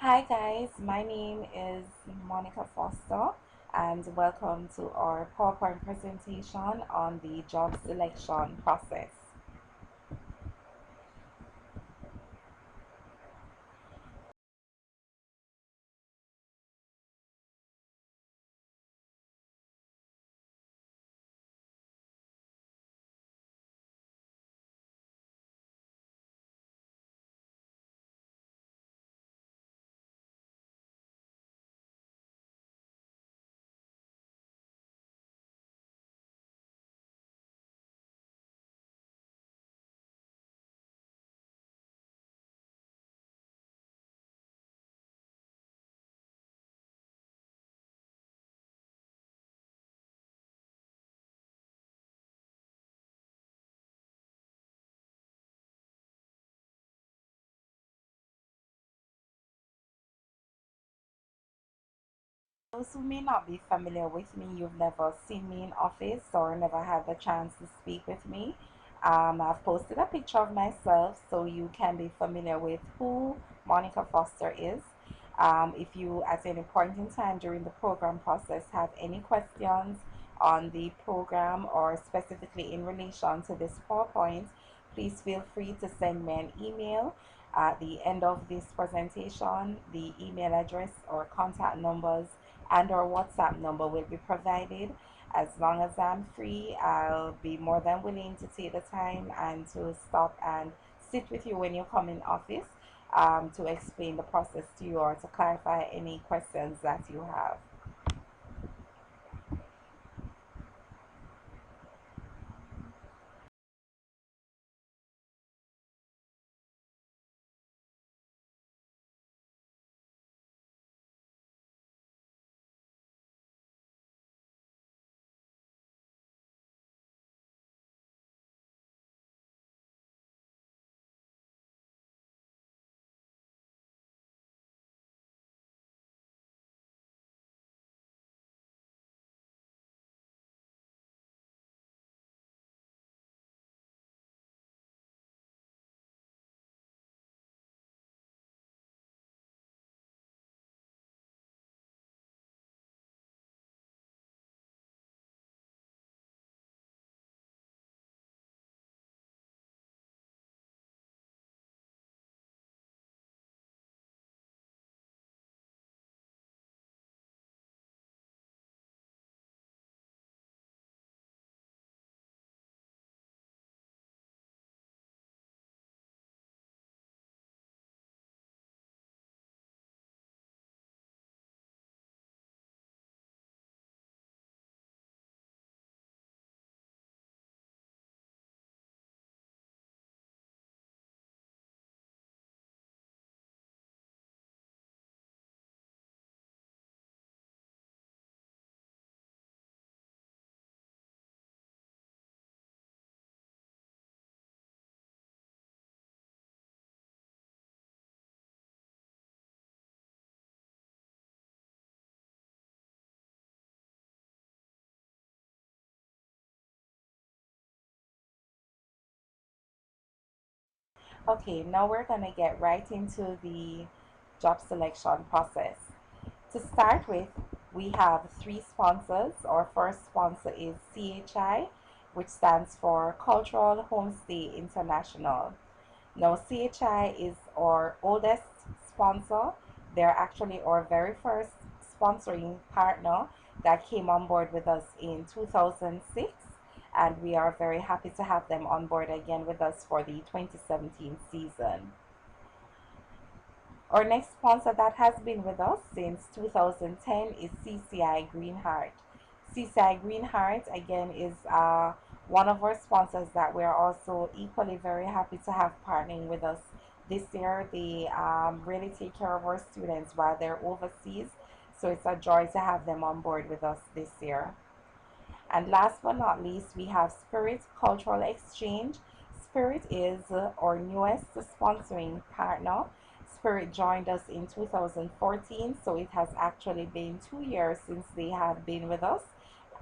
Hi guys, my name is Monica Foster and welcome to our PowerPoint presentation on the job selection process. Those who may not be familiar with me, you've never seen me in office or never had the chance to speak with me. I've posted a picture of myself so you can be familiar with who Monica Foster is. If you, at any point in time during the program process, have any questions on the program or specifically in relation to this PowerPoint, please feel free to send me an email. At the end of this presentation, the email address or contact numbers and our WhatsApp number will be provided. As long as I'm free, I'll be more than willing to take the time and to stop and sit with you when you come in office to explain the process to you or to clarify any questions that you have. Okay, now we're going to get right into the job selection process. To start with, we have three sponsors. Our first sponsor is CHI, which stands for Cultural Homestay International. Now, CHI is our oldest sponsor. They're actually our very first sponsoring partner that came on board with us in 2006, and we are very happy to have them on board again with us for the 2017 season. Our next sponsor that has been with us since 2010 is CCI Greenheart. CCI Greenheart again is one of our sponsors that we're also equally very happy to have partnering with us this year. They really take care of our students while they're overseas, so it's a joy to have them on board with us this year. And last but not least, we have Spirit Cultural Exchange. Spirit is our newest sponsoring partner. Spirit joined us in 2014, so it has actually been 2 years since they have been with us.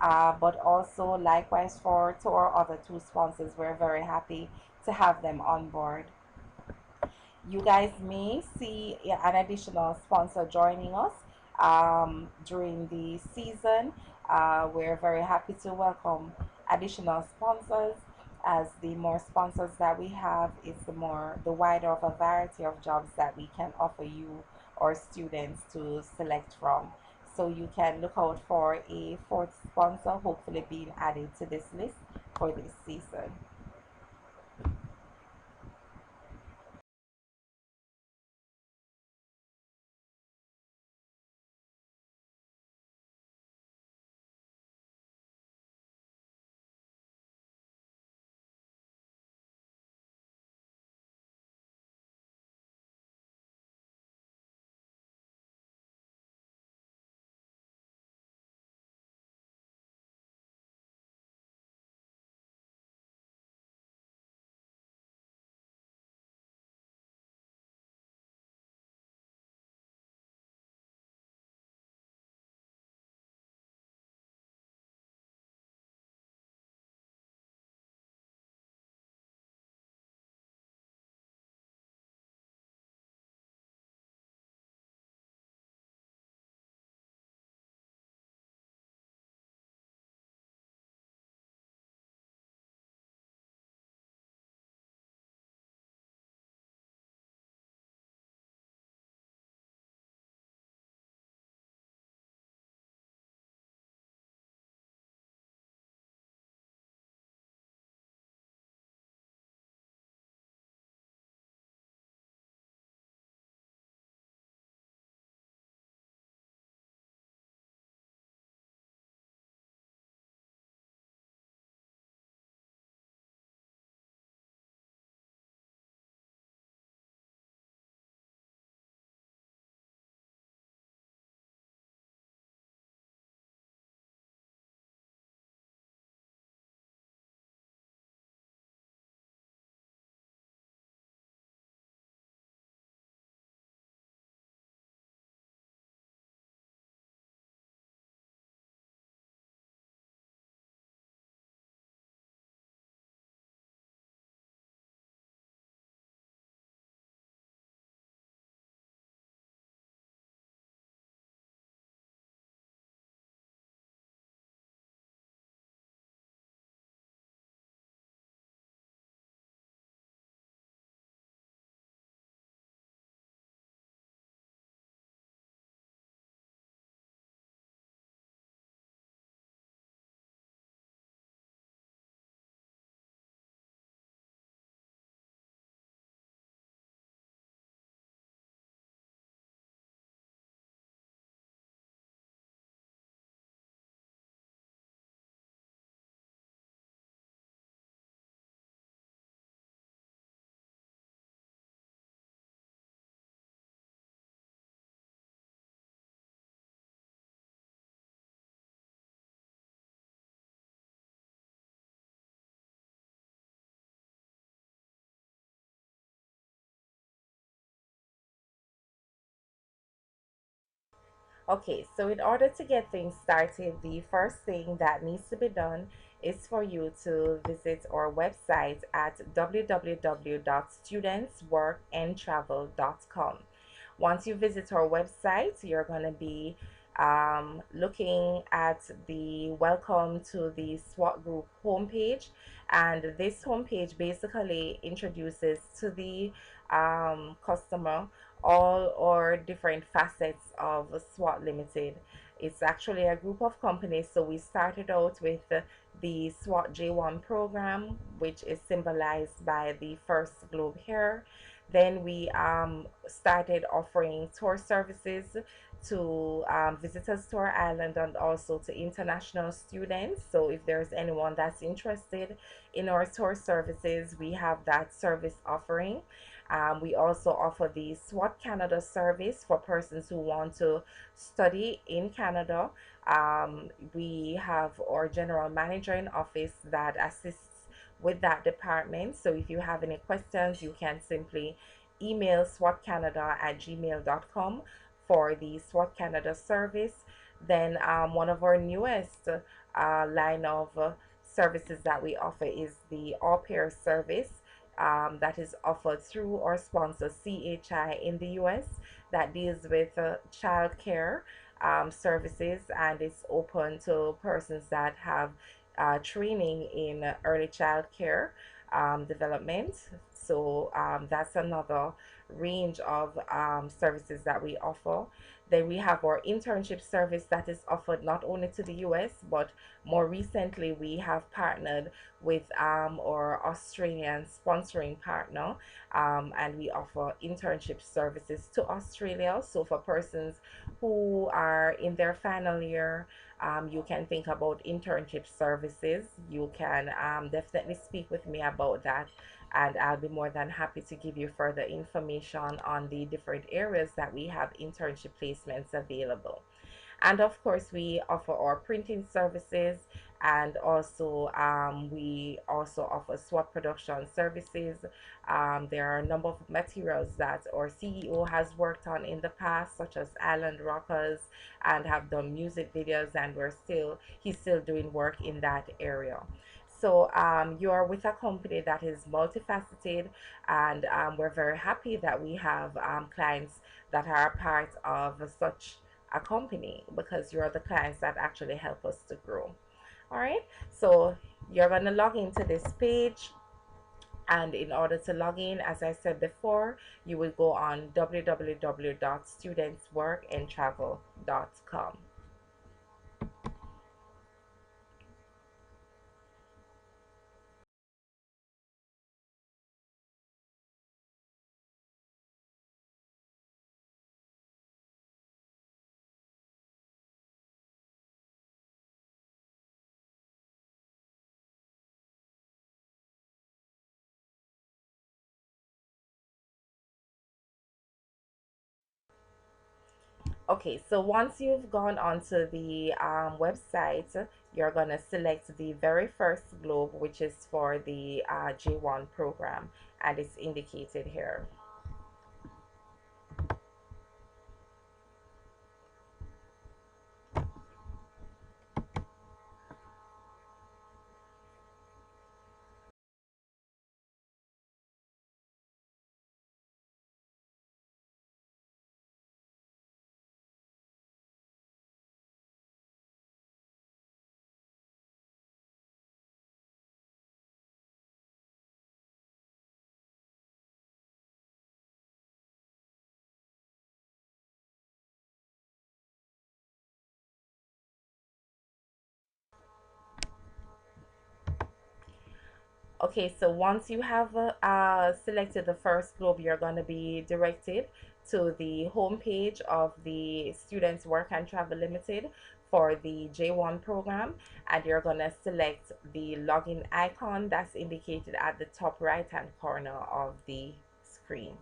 But also, likewise, for to our other two sponsors, we're very happy to have them on board. You guys may see an additional sponsor joining us during the season. We're very happy to welcome additional sponsors, as the more sponsors that we have is the wider of a variety of jobs that we can offer you or students to select from. So you can look out for a fourth sponsor hopefully being added to this list for this season. Okay, so in order to get things started, the first thing that needs to be done is for you to visit our website at www.studentsworkandtravel.com. Once you visit our website, you're going to be looking at the welcome to the SWAT group homepage. And this homepage basically introduces to the customer all or different facets of SWAT Limited. It's actually a group of companies. So we started out with the SWAT J1 program, which is symbolized by the first globe here. Then we started offering tour services to visitors to our island and also to international students. So if there's anyone that's interested in our tour services, we have that service offering. We also offer the SWAT Canada service for persons who want to study in Canada. We have our general manager in office that assists with that department. So if you have any questions, you can simply email swatcanada@gmail.com for the SWAT Canada service. Then one of our newest line of services that we offer is the au pair service. that is offered through or sponsor CHI in the US that deals with child care services, and it's open to persons that have training in early child care development. So that's another range of services that we offer. Then we have our internship service that is offered not only to the US, but more recently we have partnered with our Australian sponsoring partner, and we offer internship services to Australia. So for persons who are in their final year, you can think about internship services. You can definitely speak with me about that, and I'll be more than happy to give you further information on the different areas that we have internship placements available. And of course, we offer our printing services, and also we also offer swap production services. There are a number of materials that our CEO has worked on in the past, such as Island Rockers, and have done music videos, and he's still doing work in that area. So you are with a company that is multifaceted, and we're very happy that we have clients that are part of such a company, because you're the clients that actually help us to grow. All right, so you're going to log into this page, and in order to log in, as I said before, you will go on www.studentsworkandtravel.com. Okay, so once you've gone onto the website, you're going to select the very first globe, which is for the J1 program, and it's indicated here. Okay, so once you have selected the first globe, you're going to be directed to the home page of the Students Work and Travel Limited for the J1 program, and you're going to select the login icon that's indicated at the top right hand corner of the screen.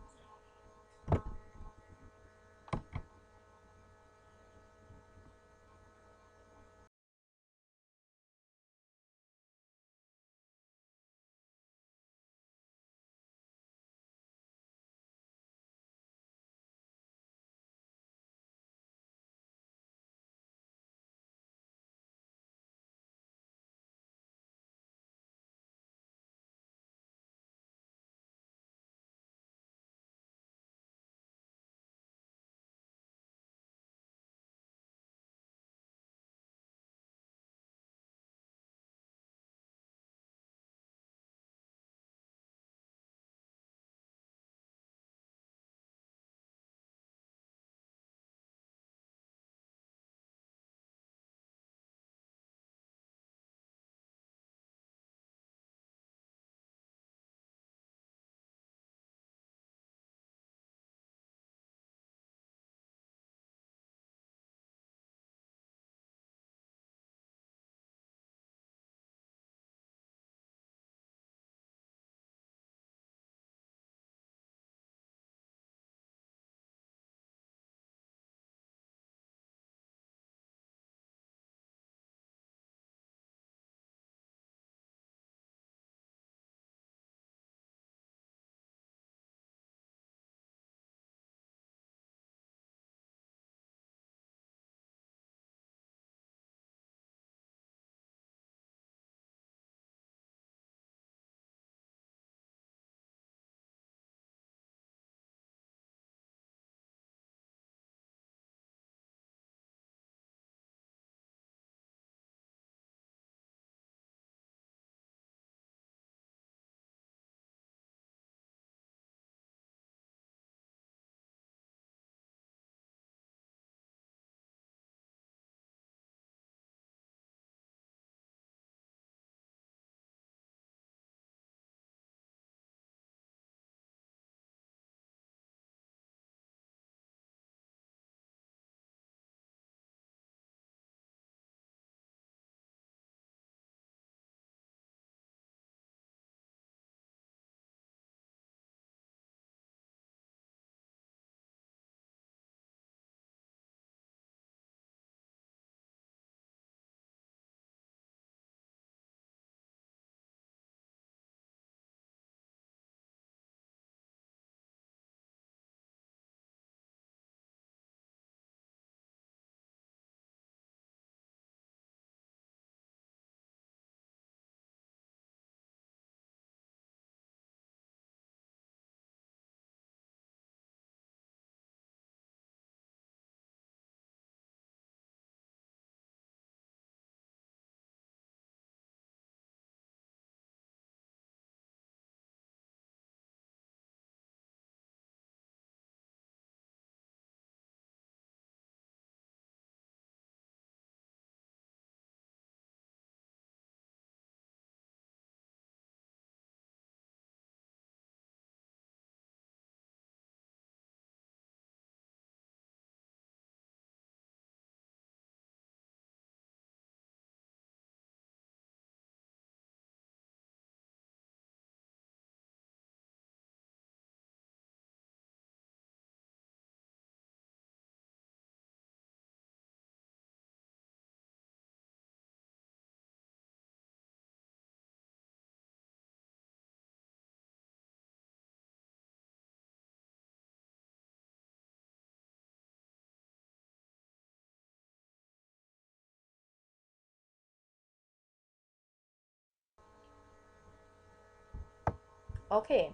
Okay,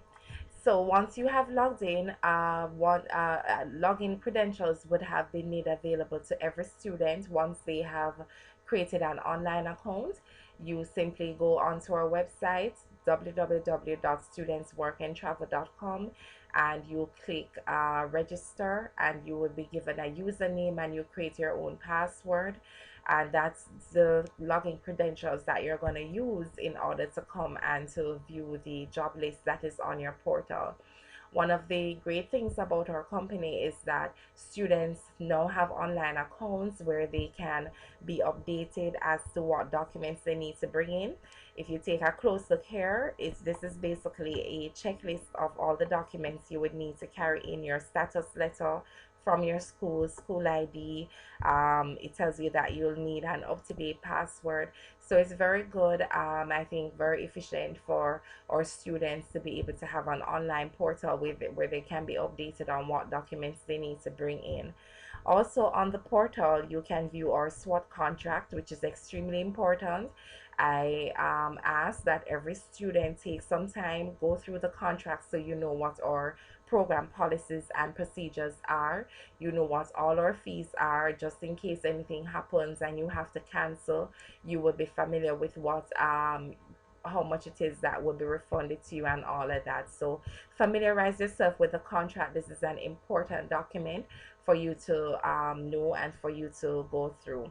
so once you have logged in, login credentials would have been made available to every student once they have created an online account. You simply go onto our website www.studentsworkandtravel.com, and you click register, and you will be given a username, and you create your own password, and that's the login credentials that you're going to use in order to come and to view the job list that is on your portal. One of the great things about our company is that students now have online accounts where they can be updated as to what documents they need to bring in. If you take a close look here, this is basically a checklist of all the documents you would need to carry in: your status letter from your school, school ID. It tells you that you'll need an up-to-date password. So it's very good. I think very efficient for our students to be able to have an online portal where they can be updated on what documents they need to bring in. Also on the portal, you can view our SWOT contract, which is extremely important. I ask that every student take some time, go through the contract, so you know what our program policies and procedures are. You know what all our fees are, just in case anything happens and you have to cancel. You will be familiar with what how much it is that will be refunded to you and all of that. So familiarize yourself with the contract. This is an important document for you to know and for you to go through.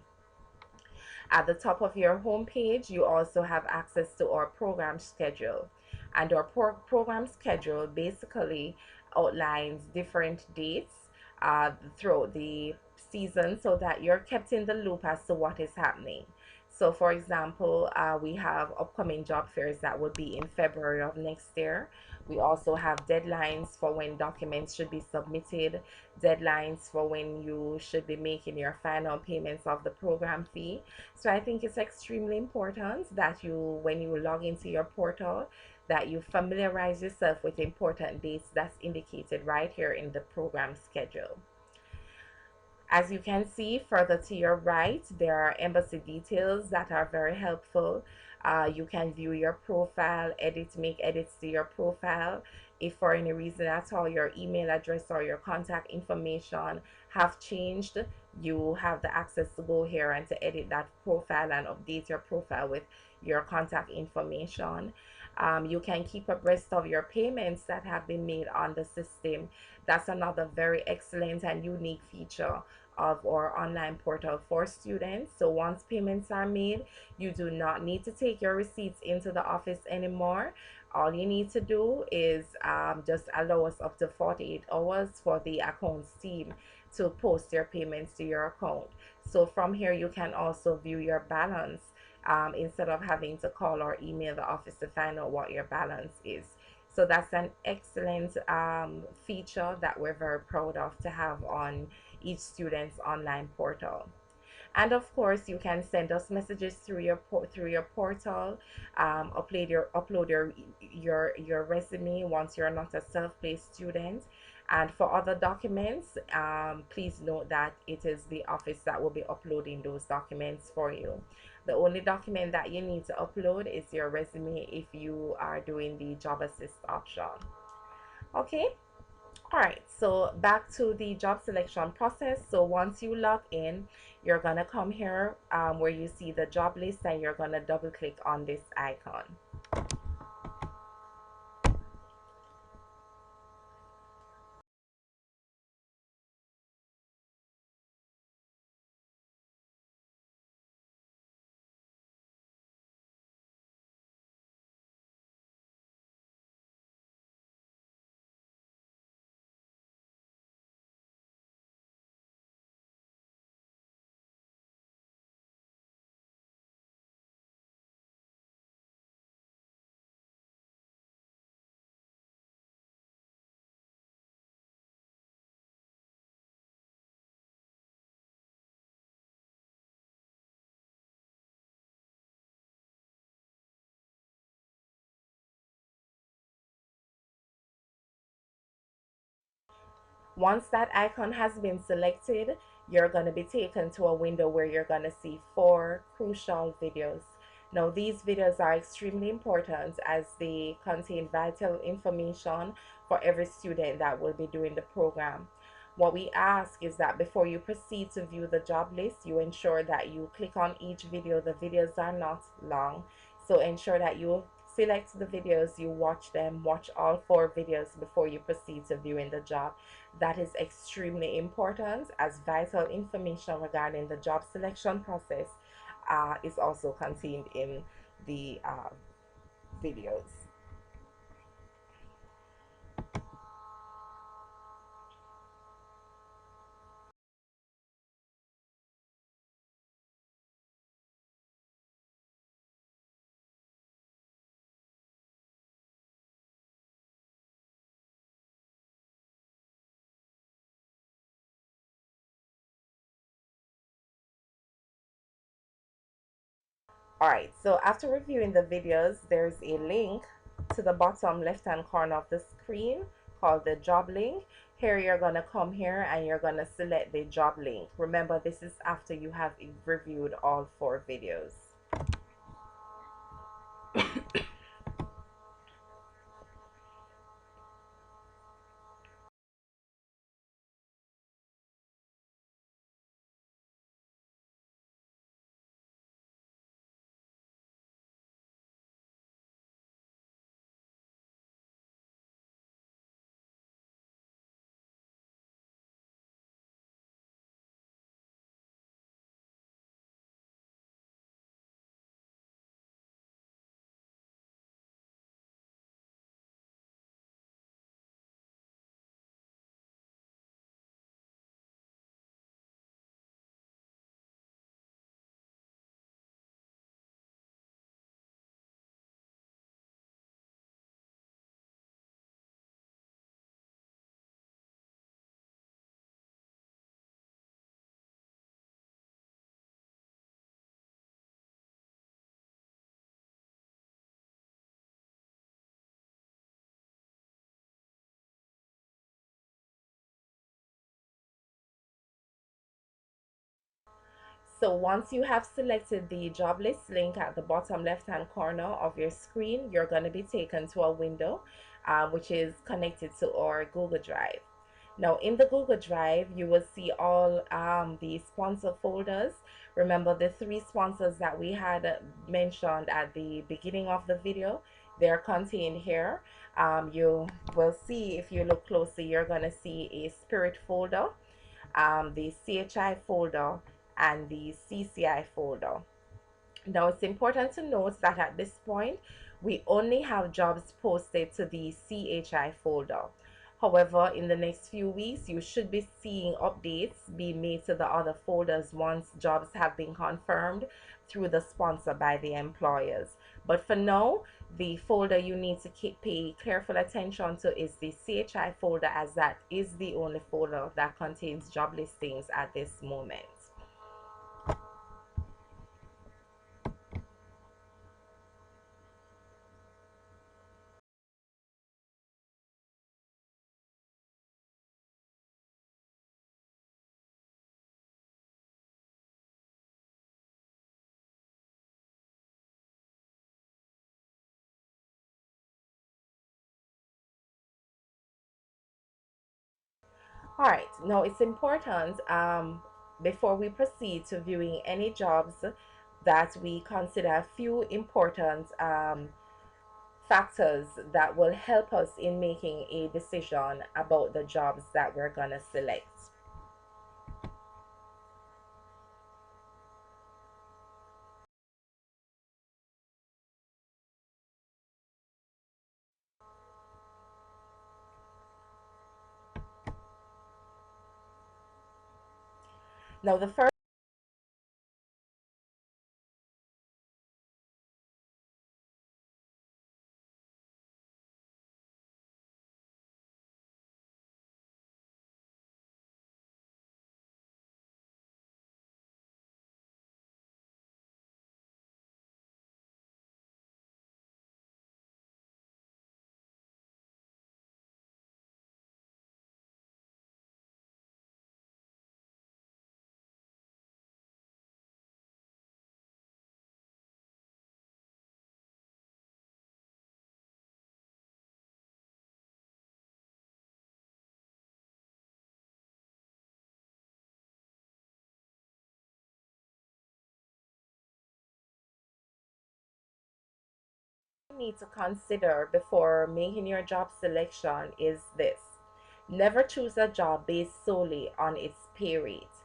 At the top of your homepage, you also have access to our program schedule. And our program schedule basically outlines different dates throughout the season so that you're kept in the loop as to what is happening. So, for example, we have upcoming job fairs that will be in February of next year. We also have deadlines for when documents should be submitted, deadlines for when you should be making your final payments of the program fee. So I think it's extremely important that you, when you log into your portal, that you familiarize yourself with important dates that's indicated right here in the program schedule. As you can see further to your right, there are embassy details that are very helpful. You can view your profile, make edits to your profile. If for any reason at all your email address or your contact information have changed, you have the access to go here and to edit that profile and update your profile with your contact information. You can keep abreast of your payments that have been made on the system. That's another very excellent and unique feature of our online portal for students. So once payments are made, you do not need to take your receipts into the office anymore. All you need to do is just allow us up to 48 hours for the accounts team to post your payments to your account. So from here, you can also view your balance instead of having to call or email the office to find out what your balance is. So that's an excellent feature that we're very proud of to have on each student's online portal. And of course, you can send us messages through your portal. Upload your resume once you're not a self-paced student. And for other documents, please note that it is the office that will be uploading those documents for you. The only document that you need to upload is your resume if you are doing the job assist option. Okay. All right, so back to the job selection process. So once you log in, you're gonna come here where you see the job list, and you're gonna double click on this icon. Once that icon has been selected, you're going to be taken to a window where you're going to see 4 crucial videos. Now, these videos are extremely important as they contain vital information for every student that will be doing the program. What we ask is that before you proceed to view the job list, you ensure that you click on each video. The videos are not long, so ensure that you select the videos, you watch them, watch all 4 videos before you proceed to viewing the job. That is extremely important as vital information regarding the job selection process is also contained in the videos. Alright, so after reviewing the videos, there's a link to the bottom left hand corner of the screen called the job link. Here you're going to come here and you're going to select the job link. Remember, this is after you have reviewed all 4 videos. So once you have selected the job list link at the bottom left hand corner of your screen, you're going to be taken to a window which is connected to our Google Drive. Now in the Google Drive, you will see all the sponsor folders. Remember the 3 sponsors that we had mentioned at the beginning of the video? They're contained here. You will see, if you look closely, you're going to see a Spirit folder, the CHI folder, and the CCI folder. Now it's important to note that at this point, we only have jobs posted to the CHI folder. However, in the next few weeks, you should be seeing updates being made to the other folders once jobs have been confirmed through the sponsor by the employers. But for now, the folder you need to pay careful attention to is the CHI folder, as that is the only folder that contains job listings at this moment. All right, now it's important before we proceed to viewing any jobs that we consider a few important factors that will help us in making a decision about the jobs that we're going to select. Now, the first Need to consider before making your job selection is this: never choose a job based solely on its pay rate.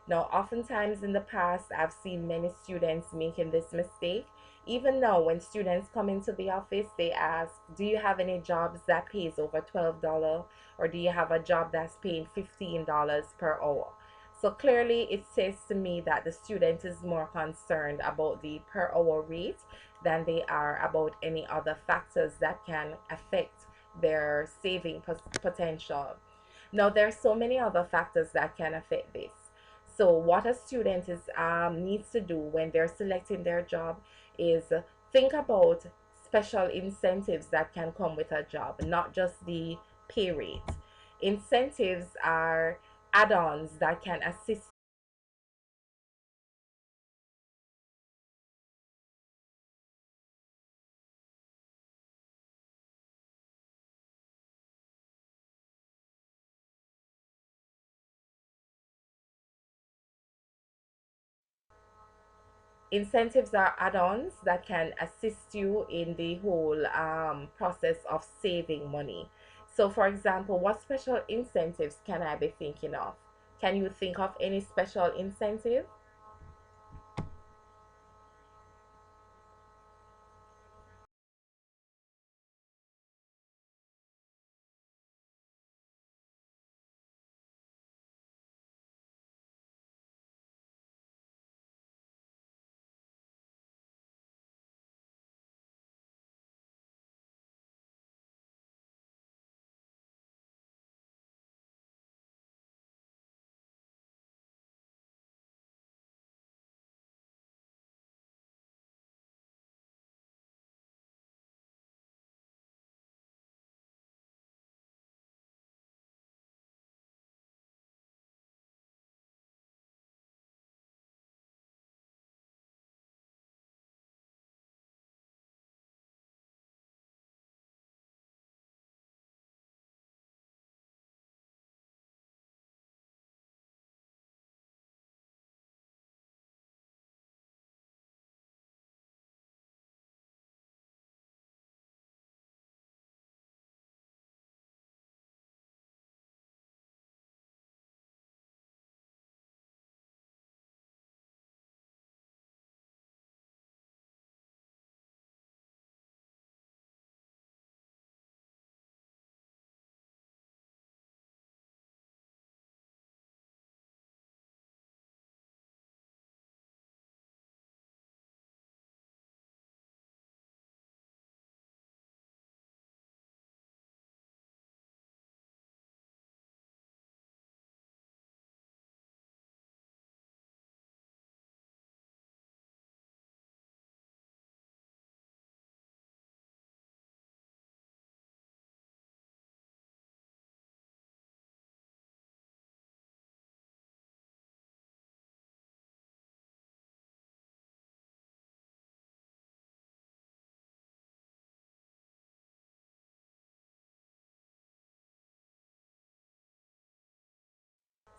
Now, oftentimes in the past, I've seen many students making this mistake. Even now, when students come into the office, they ask, do you have any jobs that pays over $12? Or do you have a job that's paying $15 per hour? So clearly, it says to me that the student is more concerned about the per hour rate than they are about any other factors that can affect their saving potential. Now, there are so many other factors that can affect this. So, what a student is needs to do when they're selecting their job is think about special incentives that can come with a job, not just the pay rate. Incentives are add-ons that can assist. Incentives are add-ons that can assist you in the whole process of saving money. So, for example, what special incentives can I be thinking of? Can you think of any special incentive?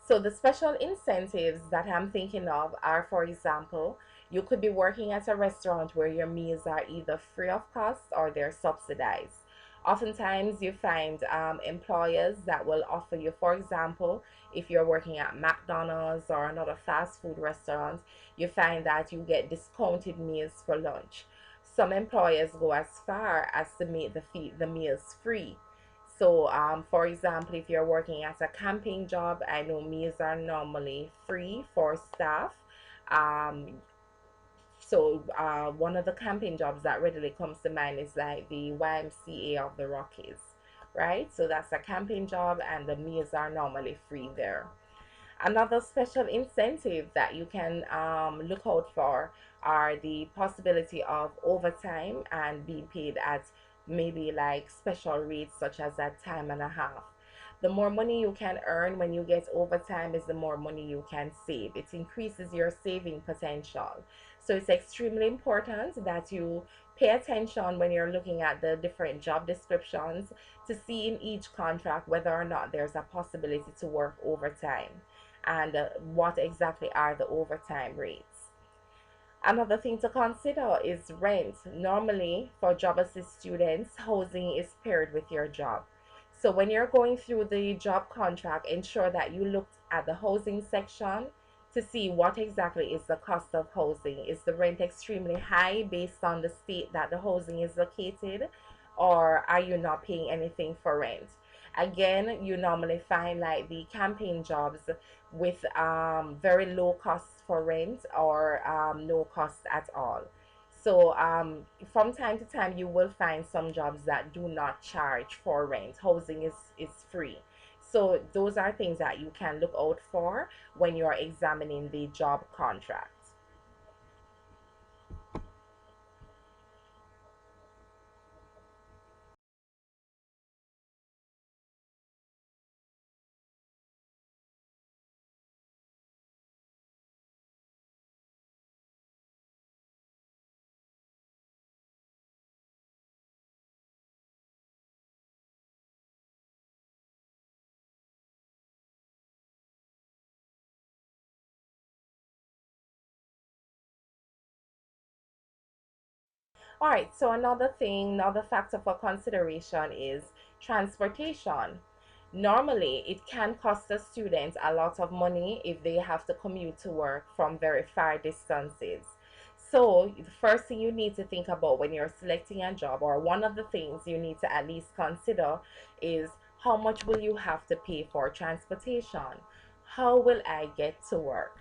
So the special incentives that I'm thinking of are, for example, you could be working at a restaurant where your meals are either free of cost or they're subsidized. Oftentimes, you find employers that will offer you, for example, if you're working at McDonald's or another fast food restaurant, you find that you get discounted meals for lunch. Some employers go as far as to make the meals free. So, for example, if you're working at a camping job, I know meals are normally free for staff. Um, one of the camping jobs that readily comes to mind is like the YMCA of the Rockies, right? So that's a camping job, and the meals are normally free there. Another special incentive that you can look out for are the possibility of overtime and being paid at maybe like special rates such as at time and a half. The more money you can earn when you get overtime is the more money you can save. It increases your saving potential. So it's extremely important that you pay attention when you're looking at the different job descriptions to see in each contract whether or not there's a possibility to work overtime and what exactly are the overtime rates. Another thing to consider is rent. Normally, for job assist students, housing is paired with your job. So when you're going through the job contract, ensure that you looked at the housing section to see what exactly is the cost of housing. Is the rent extremely high based on the state that the housing is located, or are you not paying anything for rent? Again, you normally find like the campaign jobs with very low costs for rent or no cost at all. So from time to time, you will find some jobs that do not charge for rent. Housing is free. So those are things that you can look out for when you're examining the job contract. All right, so another factor for consideration is transportation. Normally, it can cost a student a lot of money if they have to commute to work from very far distances. So, the first thing you need to think about when you're selecting a job, or one of the things you need to at least consider, is how much will you have to pay for transportation? How will I get to work?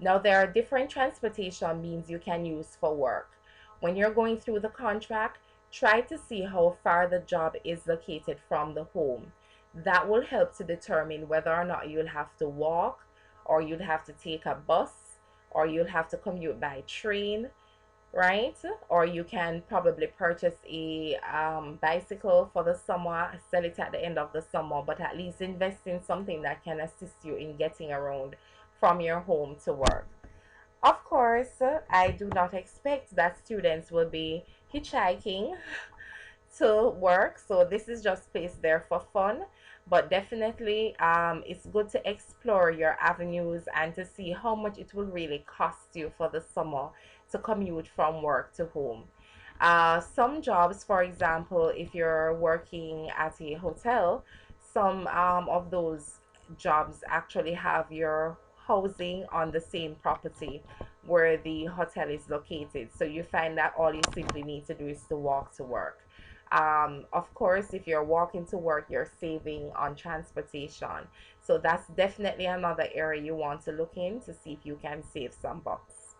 Now, there are different transportation means you can use for work. When you're going through the contract, try to see how far the job is located from the home. That will help to determine whether or not you'll have to walk, or you'll have to take a bus, or you'll have to commute by train, right? Or you can probably purchase a bicycle for the summer, sell it at the end of the summer, but at least invest in something that can assist you in getting around from your home to work. Of course, I do not expect that students will be hitchhiking to work, so this is just placed there for fun. But definitely, it's good to explore your avenues and to see how much it will really cost you for the summer to commute from work to home. Some jobs, for example, if you're working at a hotel, some of those jobs actually have your housing on the same property where the hotel is located. So you find that all you simply need to do is to walk to work. Of course, if you're walking to work, you're saving on transportation. So that's definitely another area you want to look in to see if you can save some bucks.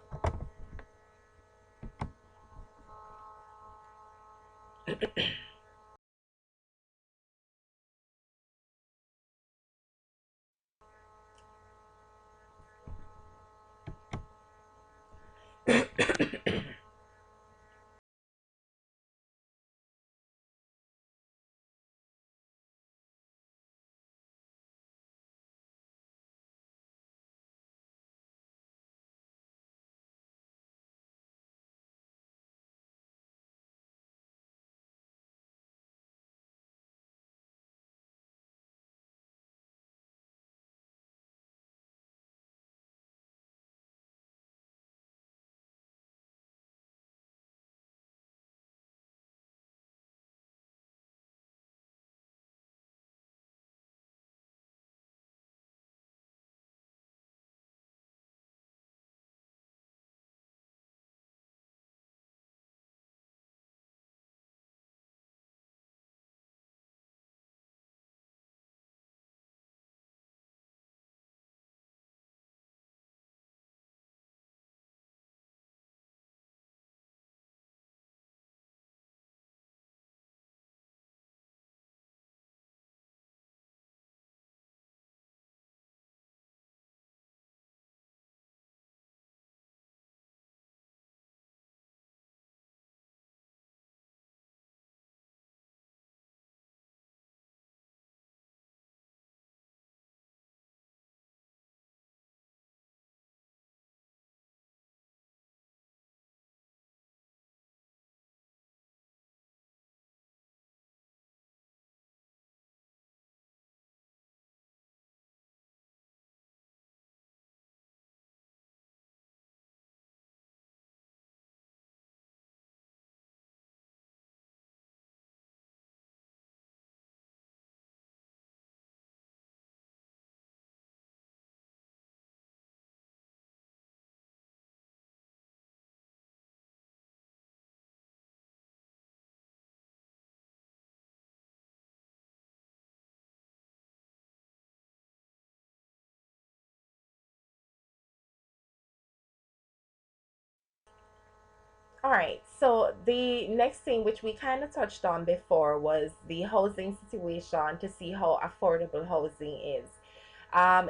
All right, so the next thing, which we kind of touched on before, was the housing situation to see how affordable housing is.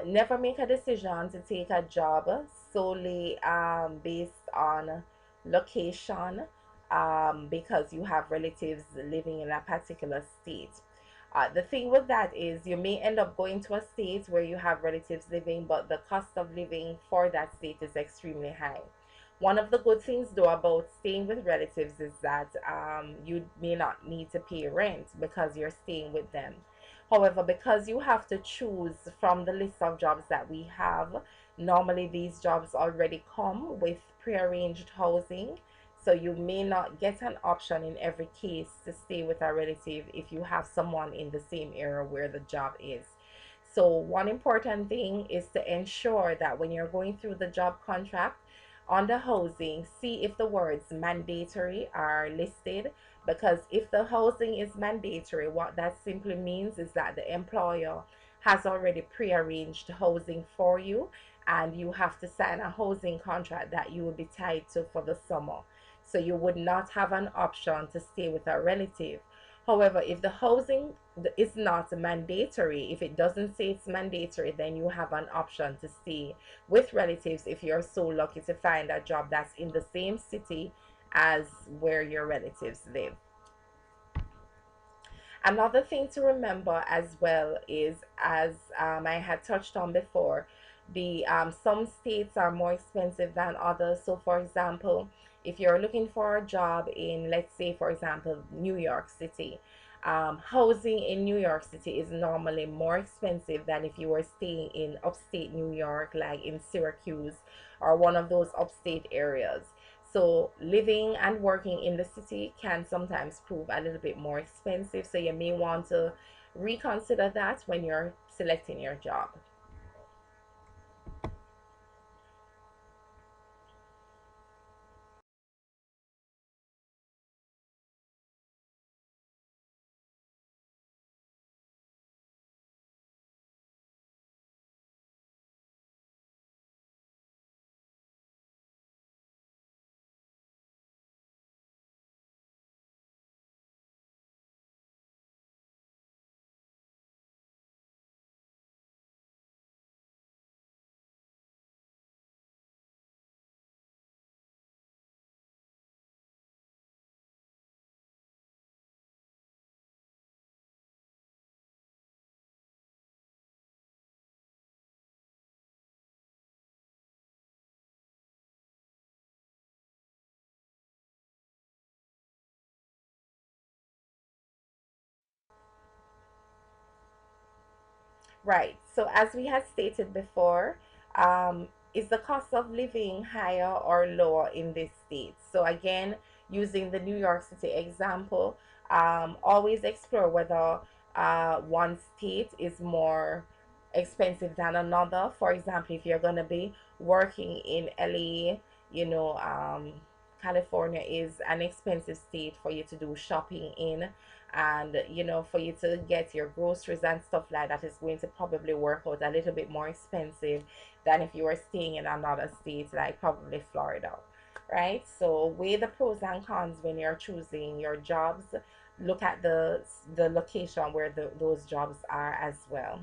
Never make a decision to take a job solely based on location because you have relatives living in a particular state. The thing with that is you may end up going to a state where you have relatives living, but the cost of living for that state is extremely high. One of the good things, though, about staying with relatives is that you may not need to pay rent because you're staying with them. However, because you have to choose from the list of jobs that we have, normally these jobs already come with prearranged housing. So you may not get an option in every case to stay with a relative if you have someone in the same area where the job is. So one important thing is to ensure that when you're going through the job contract, on the housing, see if the words mandatory are listed, because if the housing is mandatory, what that simply means is that the employer has already prearranged housing for you, and you have to sign a housing contract that you will be tied to for the summer. So you would not have an option to stay with a relative. However, if the housing is not mandatory, if it doesn't say it's mandatory, then you have an option to stay with relatives if you're so lucky to find a job that's in the same city as where your relatives live. Another thing to remember as well is, as I had touched on before, the some states are more expensive than others. So, for example, if you're looking for a job in, let's say, for example, New York City, housing in New York City is normally more expensive than if you were staying in upstate New York, like in Syracuse or one of those upstate areas. So living and working in the city can sometimes prove a little bit more expensive. So you may want to reconsider that when you're selecting your job. Right. So, as we had stated before, is the cost of living higher or lower in this state? So, again, using the New York City example, always explore whether one state is more expensive than another. For example, if you're going to be working in LA, you know, California is an expensive state for you to do shopping in, and for you to get your groceries and stuff like that is going to probably work out a little bit more expensive than if you were staying in another state like probably Florida, right? So weigh the pros and cons when you're choosing your jobs. Look at the location where those jobs are as well.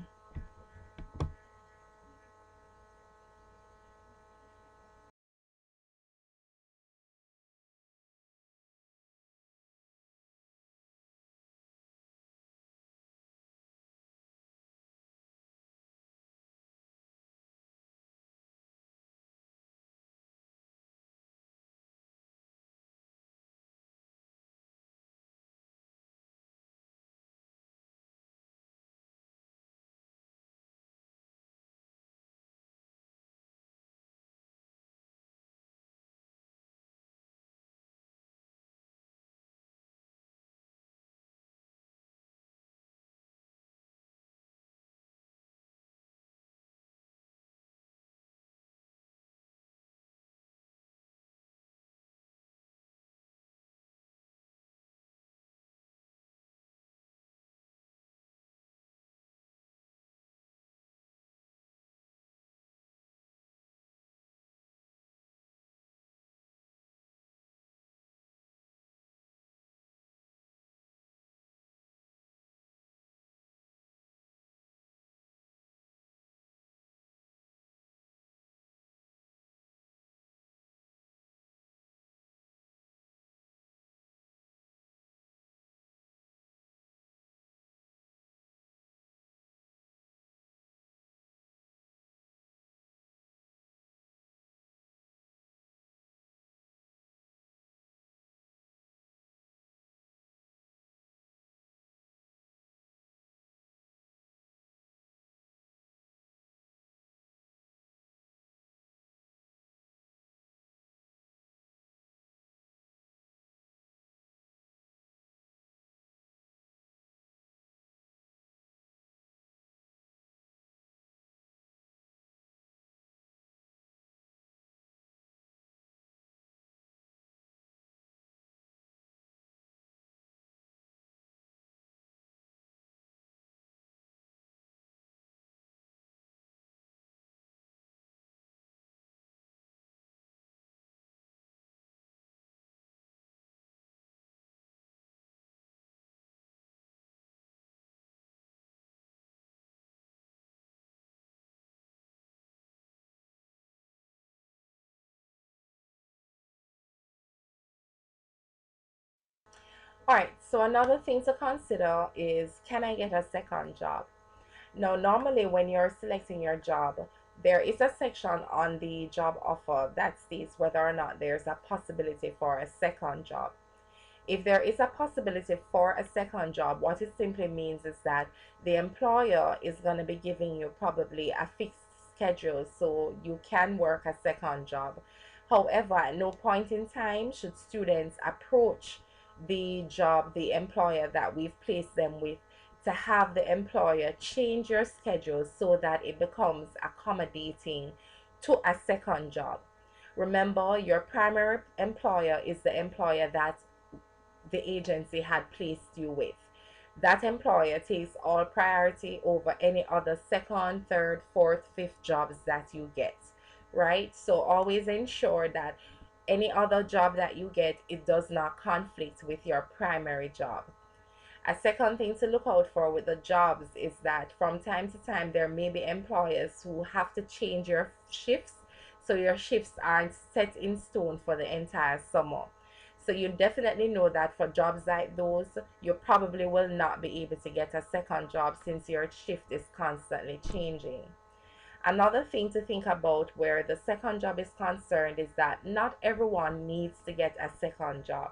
All right, so another thing to consider is, can I get a second job? Now, normally when you're selecting your job, there is a section on the job offer that states whether or not there's a possibility for a second job. If there is a possibility for a second job, what it simply means is that the employer is going to be giving you probably a fixed schedule so you can work a second job. However, at no point in time should students approach the job, the employer that we've placed them with, to have the employer change your schedule so that it becomes accommodating to a second job. Remember, your primary employer is the employer that the agency had placed you with. That employer takes all priority over any other second, third, fourth, fifth jobs that you get, right? So always ensure that any other job that you get, it does not conflict with your primary job. A second thing to look out for with the jobs is that from time to time there may be employers who have to change your shifts, so your shifts aren't set in stone for the entire summer. So you definitely know that for jobs like those, you probably will not be able to get a second job since your shift is constantly changing. Another thing to think about where the second job is concerned is that not everyone needs to get a second job.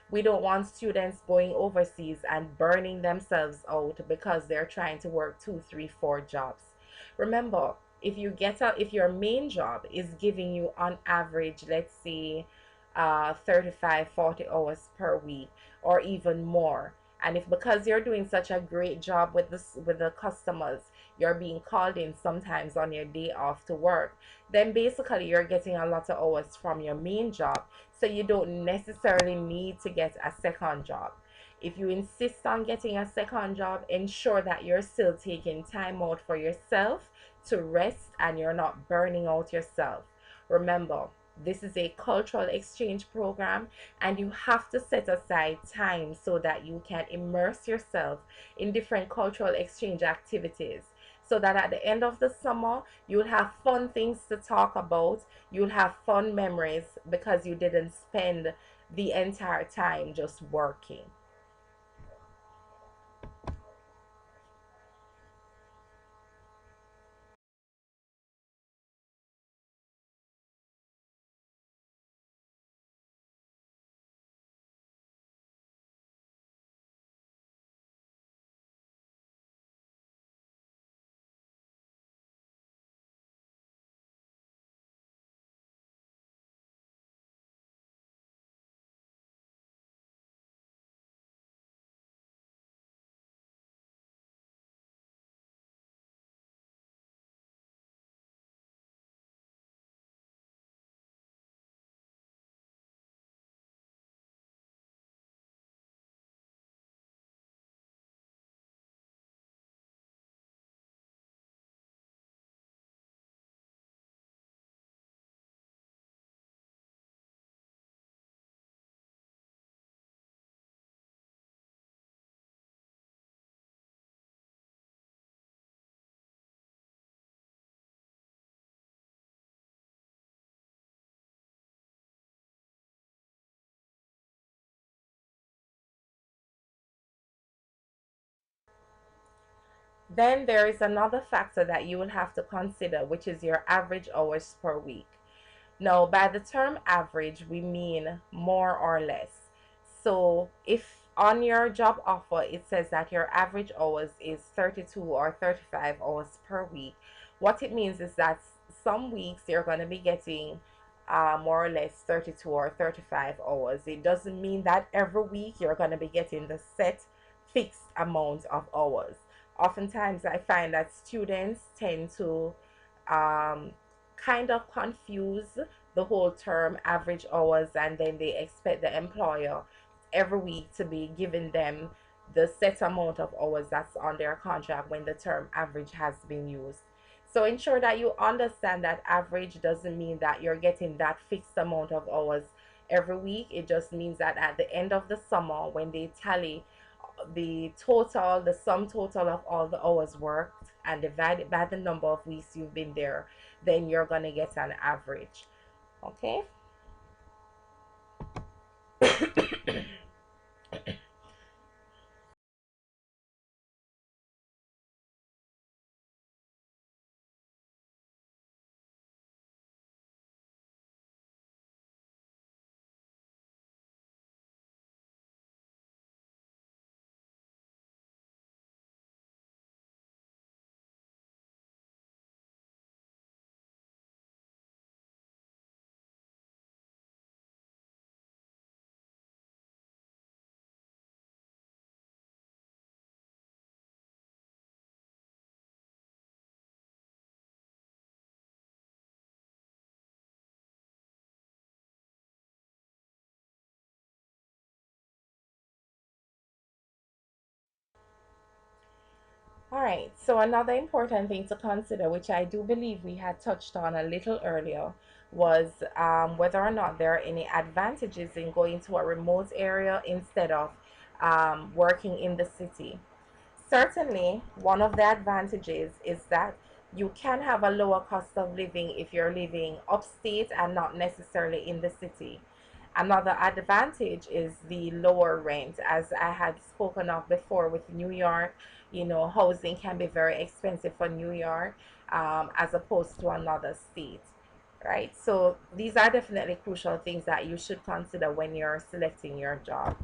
We don't want students going overseas and burning themselves out because they're trying to work two, three, four jobs. Remember, if your main job is giving you on average, let's say 35, 40 hours per week or even more, and if because you're doing such a great job with the customers, you're being called in sometimes on your day off to work, then basically you're getting a lot of hours from your main job, so you don't necessarily need to get a second job. If you insist on getting a second job, ensure that you're still taking time out for yourself to rest and you're not burning out yourself. Remember, this is a cultural exchange program, and you have to set aside time so that you can immerse yourself in different cultural exchange activities, so that at the end of the summer you'll have fun things to talk about, you'll have fun memories because you didn't spend the entire time just working. Then there is another factor that you will have to consider, which is your average hours per week. Now, by the term average, we mean more or less. So, if on your job offer it says that your average hours is 32 or 35 hours per week, what it means is that some weeks you're going to be getting more or less 32 or 35 hours. It doesn't mean that every week you're going to be getting the set fixed amount of hours. Oftentimes, I find that students tend to um, kind of confuse the whole term average hours, and then they expect the employer every week to be giving them the set amount of hours that's on their contract when the term average has been used. So ensure that you understand that average doesn't mean that you're getting that fixed amount of hours every week. It just means that at the end of the summer, when they tally the sum total of all the hours worked and divide it by the number of weeks you've been there, then you're gonna get an average. Okay. All right, so another important thing to consider, which I do believe we had touched on a little earlier, was whether or not there are any advantages in going to a remote area instead of working in the city. Certainly, one of the advantages is that you can have a lower cost of living if you're living upstate and not necessarily in the city. Another advantage is the lower rent, as I had spoken of before with New York. Housing can be very expensive for New York as opposed to another state, right? So these are definitely crucial things that you should consider when you're selecting your job.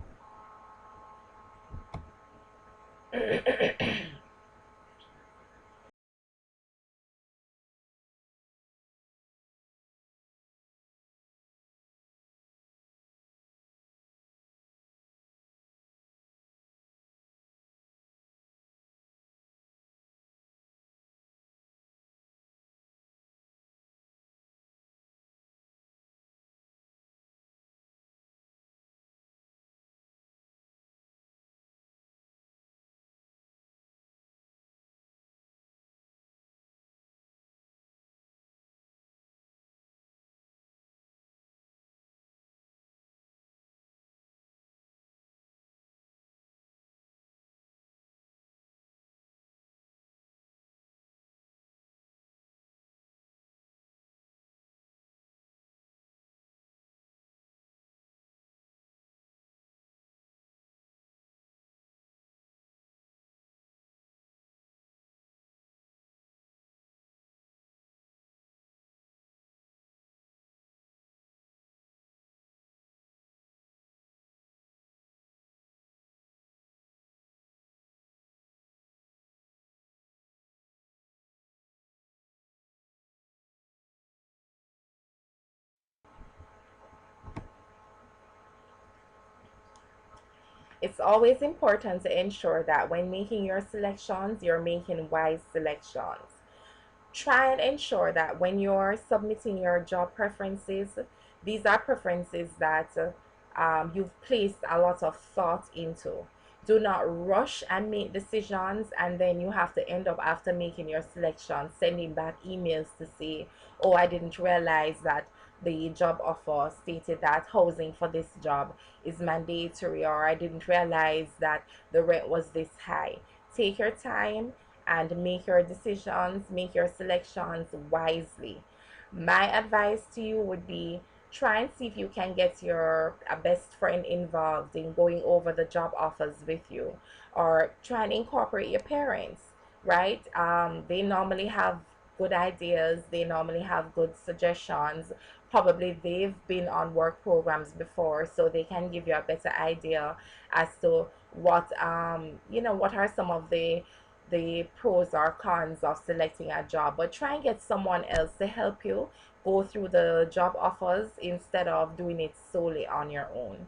It's always important to ensure that when making your selections, you're making wise selections. Try and ensure that when you're submitting your job preferences, these are preferences that you've placed a lot of thought into. Do not rush and make decisions, and then you have to end up after making your selection sending back emails to say, oh, I didn't realize that the job offer stated that housing for this job is mandatory, or I didn't realize that the rent was this high. Take your time and make your decisions, make your selections wisely. My advice to you would be try and see if you can get your best friend involved in going over the job offers with you, or try and incorporate your parents, right? They normally have good ideas, they normally have good suggestions. Probably they've been on work programs before, so they can give you a better idea as to what are some of the pros or cons of selecting a job. But try and get someone else to help you go through the job offers instead of doing it solely on your own.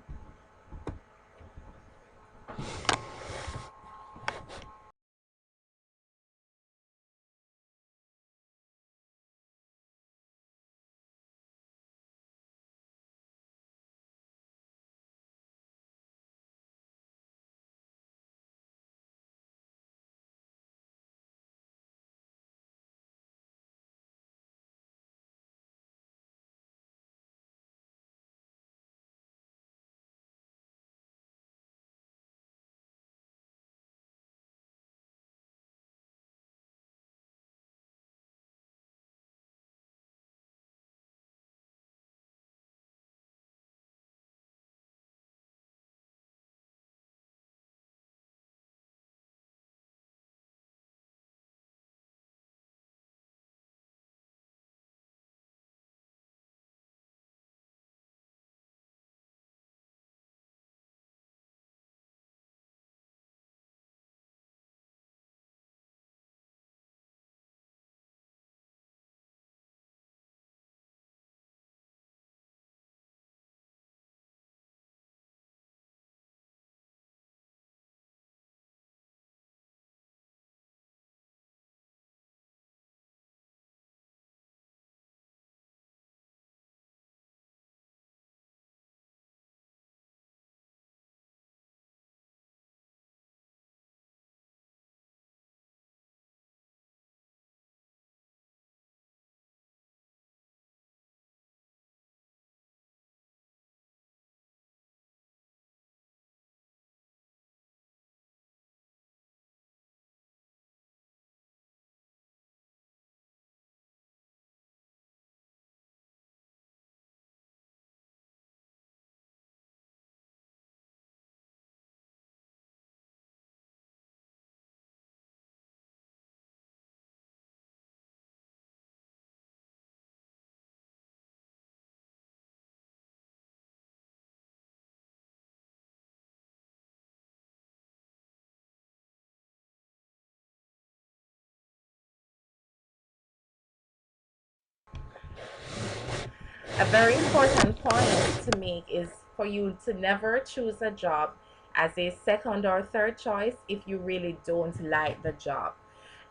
A very important point to make is for you to never choose a job as a second or third choice if you really don't like the job.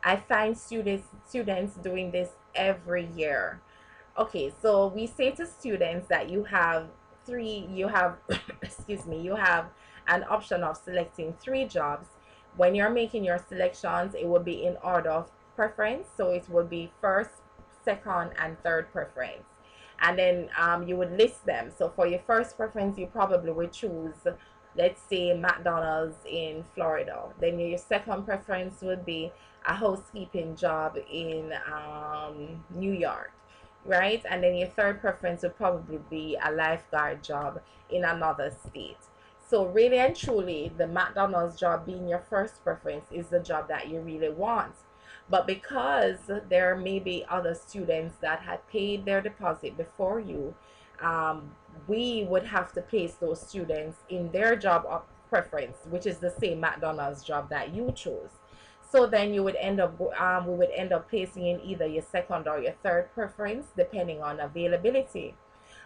I find students doing this every year. Okay, so we say to students that you have excuse me, you have an option of selecting three jobs. When you're making your selections, it will be in order of preference, so it will be first, second, and third preference. And then you would list them. So for your first preference, you probably would choose, let's say, McDonald's in Florida. Then your second preference would be a housekeeping job in New York, right? And then your third preference would probably be a lifeguard job in another state. So, really and truly, the McDonald's job being your first preference is the job that you really want. But because there may be other students that had paid their deposit before you, we would have to place those students in their job of preference, which is the same McDonald's job that you chose. So then you would end up, we would end up placing in either your second or your third preference, depending on availability.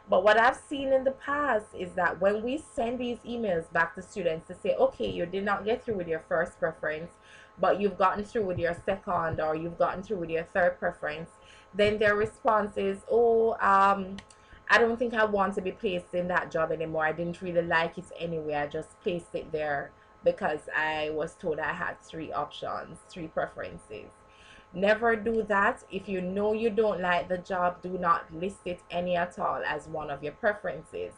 But what I've seen in the past is that when we send these emails back to students to say, okay, you did not get through with your first preference, but you've gotten through with your second or you've gotten through with your third preference, then their response is, oh, I don't think I want to be placed in that job anymore. I didn't really like it anyway. I just placed it there because I was told I had three options, three preferences. Never do that. If you know you don't like the job, do not list it any at all as one of your preferences.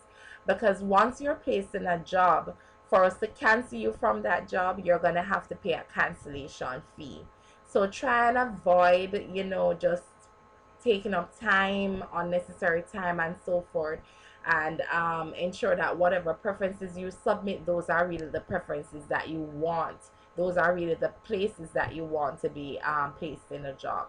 Because once you're placed in a job, for us to cancel you from that job, you're going to have to pay a cancellation fee. So try and avoid, just taking up time, unnecessary time, and so forth. And ensure that whatever preferences you submit, those are really the preferences that you want. Those are really the places that you want to be placed in a job.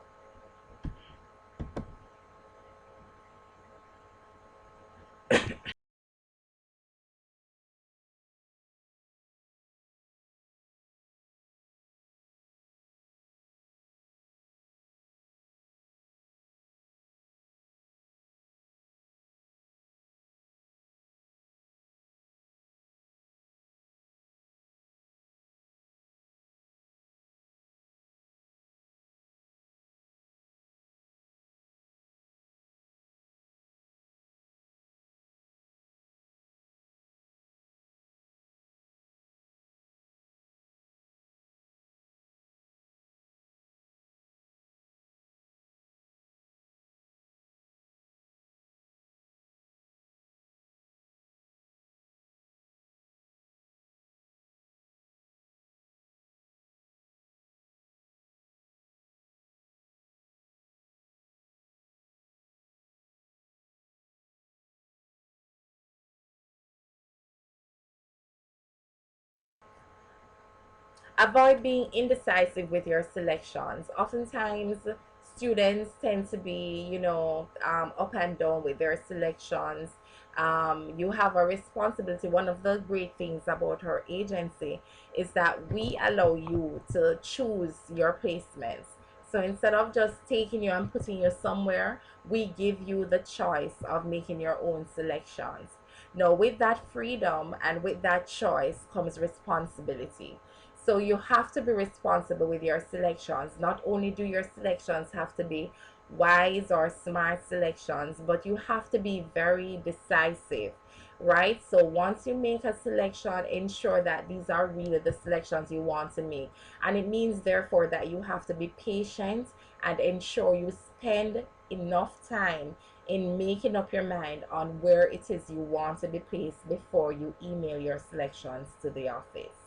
Avoid being indecisive with your selections. Oftentimes, students tend to be, up and down with their selections. You have a responsibility. One of the great things about our agency is that we allow you to choose your placements. So instead of just taking you and putting you somewhere, we give you the choice of making your own selections. Now, with that freedom and with that choice comes responsibility. So you have to be responsible with your selections. Not only do your selections have to be wise or smart selections, but you have to be very decisive, right? So once you make a selection, ensure that these are really the selections you want to make. And it means, therefore, that you have to be patient and ensure you spend enough time in making up your mind on where it is you want to be placed before you email your selections to the office.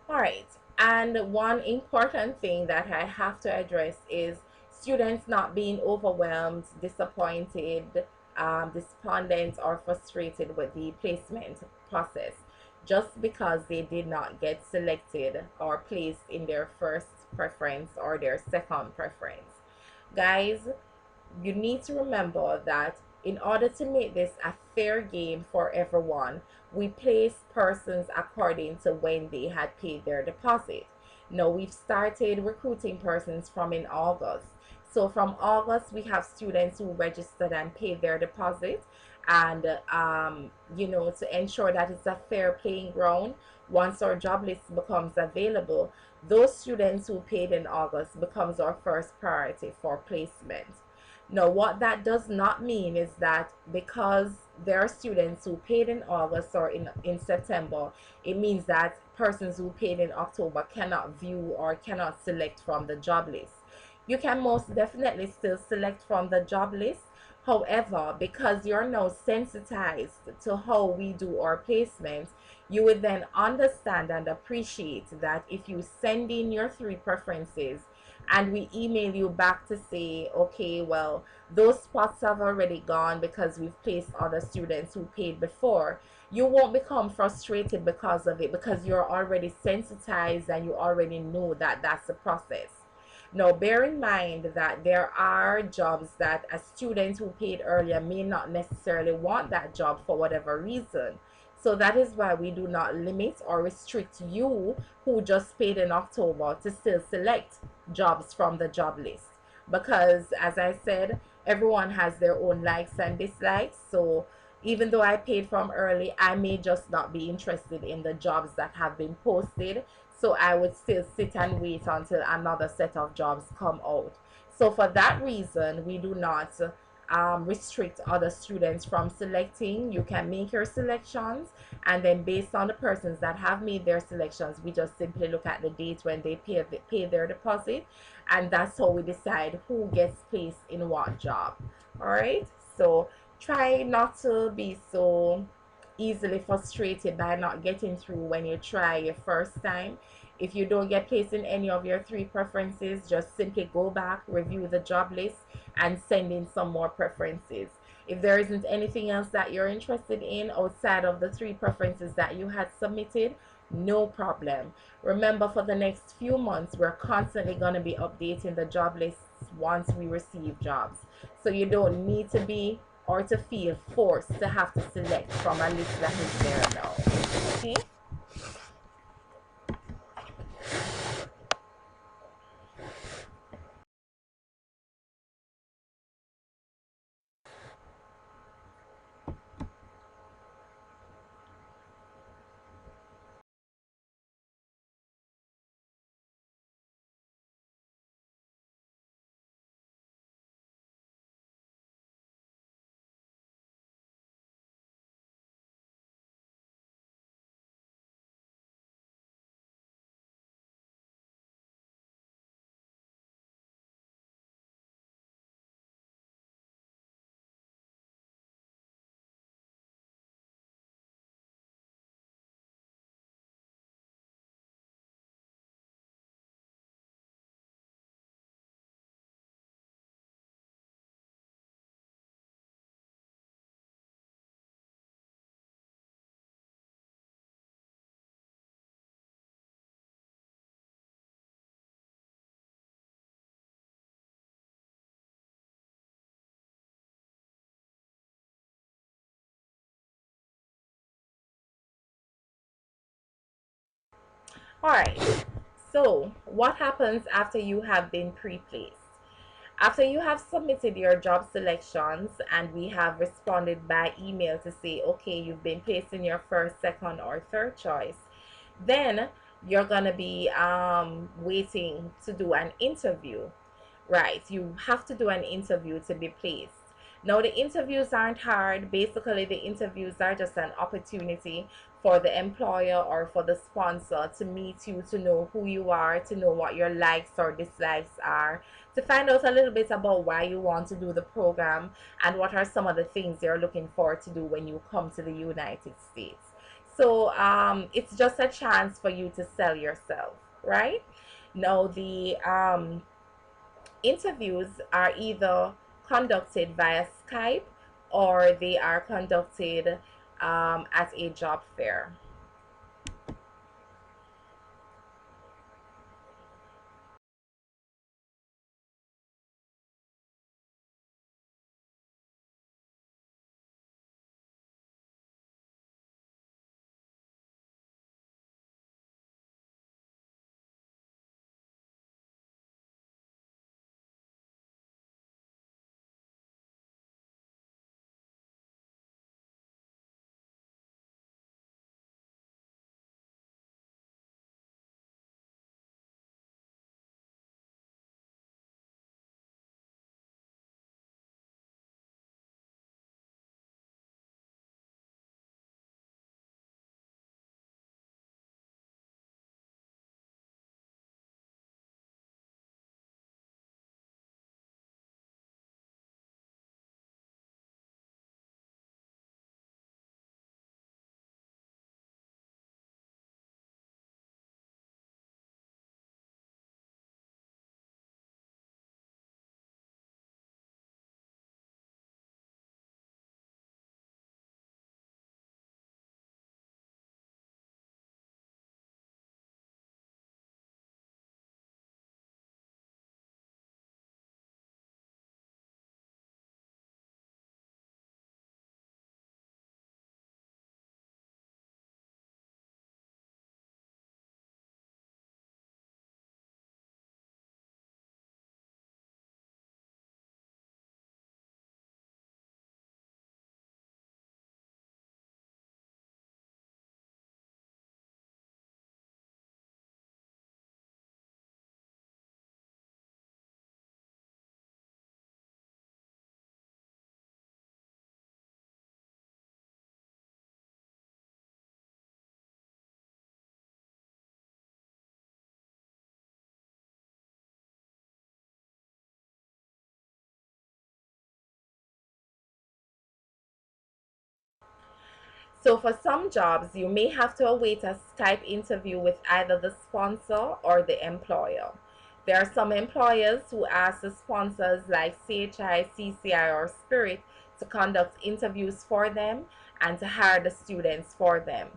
All right. And one important thing that I have to address is students not being overwhelmed, disappointed, despondent, or frustrated with the placement process just because they did not get selected or placed in their first preference or their second preference. Guys, you need to remember that in order to make this a fair game for everyone, we place persons according to when they had paid their deposit. Now, we've started recruiting persons from in August. So from August, we have students who registered and paid their deposit. And, to ensure that it's a fair playing ground, once our job list becomes available, those students who paid in August becomes our first priority for placement. No, what that does not mean is that because there are students who paid in August or in September, it means that persons who paid in October cannot view or cannot select from the job list. You can most definitely still select from the job list. However, because you're now sensitized to how we do our placements, you would then understand and appreciate that if you send in your three preferences and we email you back to say, okay, well, those spots have already gone because we've placed other students who paid before, you won't become frustrated because of it, because you're already sensitized and you already know that that's the process. Now, bear in mind that there are jobs that a student who paid earlier may not necessarily want that job for whatever reason. So that is why we do not limit or restrict you who just paid in October to still select jobs from the job list. Because, as I said, everyone has their own likes and dislikes. So even though I paid from early, I may just not be interested in the jobs that have been posted. So I would still sit and wait until another set of jobs come out. So for that reason, we do not restrict other students from selecting. You can make your selections, and then based on the persons that have made their selections, we just simply look at the date when they pay their deposit, and that's how we decide who gets placed in what job. All right, so try not to be so easily frustrated by not getting through when you try your first time. If you don't get placed in any of your three preferences, just simply go back, review the job list, and send in some more preferences. If there isn't anything else that you're interested in outside of the three preferences that you had submitted, no problem. Remember, for the next few months, we're constantly going to be updating the job lists once we receive jobs. So you don't need to be or to feel forced to have to select from a list that is there now. Okay? All right. So, what happens after you have been pre-placed? After you have submitted your job selections and we have responded by email to say, okay, you've been placed in your first, second, or third choice, then you're going to be waiting to do an interview. Right, you have to do an interview to be placed. Now, the interviews aren't hard. Basically, the interviews are just an opportunity for the employer or for the sponsor to meet you, to know who you are, to know what your likes or dislikes are, to find out a little bit about why you want to do the program and what are some of the things you're looking forward to do when you come to the United States. So it's just a chance for you to sell yourself, right? Now, the interviews are either conducted via Skype or they are conducted at a job fair. So for some jobs, you may have to await a Skype interview with either the sponsor or the employer. There are some employers who ask the sponsors like CHI, CCI, or Spirit to conduct interviews for them and to hire the students for them.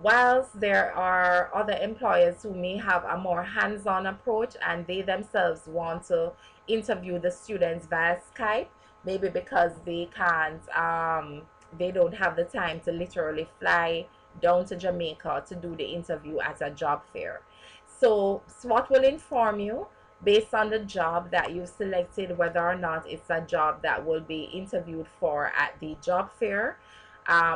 Whilst there are other employers who may have a more hands-on approach and they themselves want to interview the students via Skype, maybe because they don't have the time to literally fly down to Jamaica to do the interview at a job fair. So SWOT will inform you based on the job that you've selected whether or not it's a job that will be interviewed for at the job fair,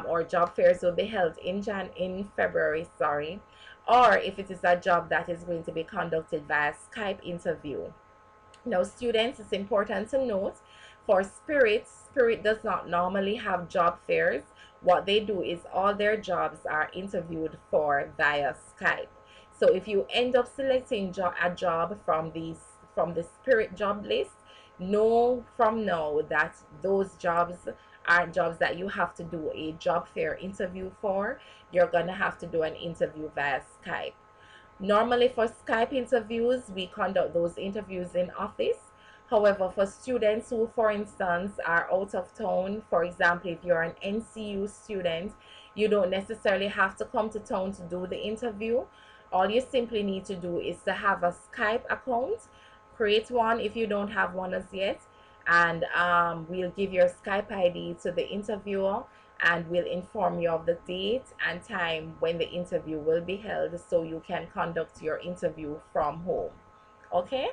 or job fairs will be held in February, sorry, or if it is a job that is going to be conducted via Skype interview. Now, students, it's important to note for Spirit does not normally have job fairs. What they do is all their jobs are interviewed for via Skype. So if you end up selecting a job from the Spirit job list, know from now that those jobs are jobs that you have to do a job fair interview for. You're gonna have to do an interview via Skype. Normally for Skype interviews, we conduct those interviews in office. However, for students who, for instance, are out of town, for example, if you're an NCU student, you don't necessarily have to come to town to do the interview. All you simply need to do is to have a Skype account, create one if you don't have one as yet, and we'll give your Skype ID to the interviewer and we'll inform you of the date and time when the interview will be held so you can conduct your interview from home. Okay?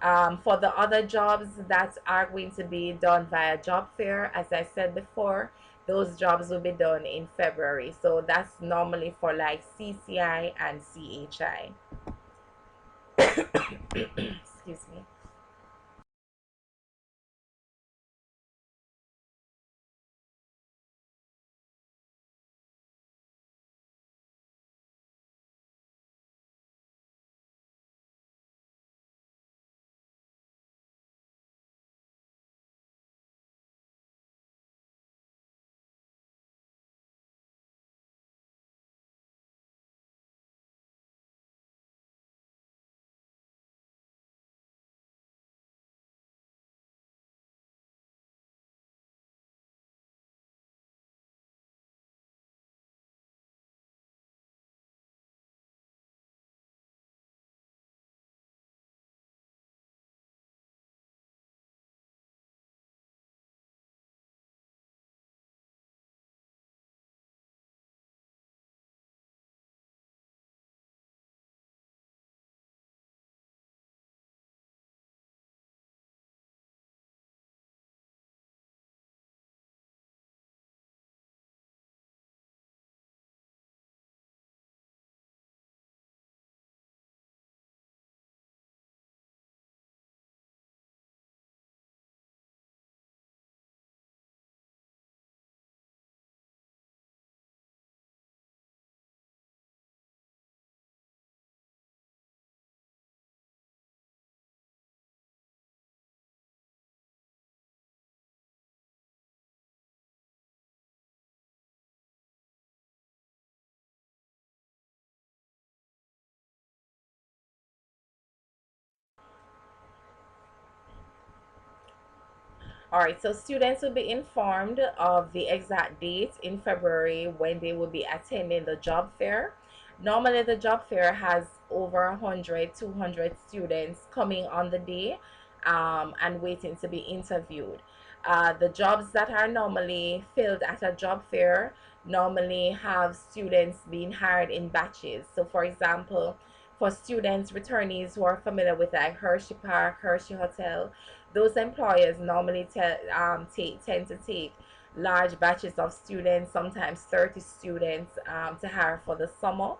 For the other jobs that are going to be done via job fair, as I said before, those jobs will be done in February. So that's normally for like CCI and CHI. Excuse me. All right, so students will be informed of the exact date in February when they will be attending the job fair. Normally, the job fair has over 100, 200 students coming on the day and waiting to be interviewed. The jobs that are normally filled at a job fair normally have students being hired in batches. So, for example, for students, returnees who are familiar with like Hershey Park, Hershey Hotel, those employers normally tend to take large batches of students, sometimes 30 students to hire for the summer.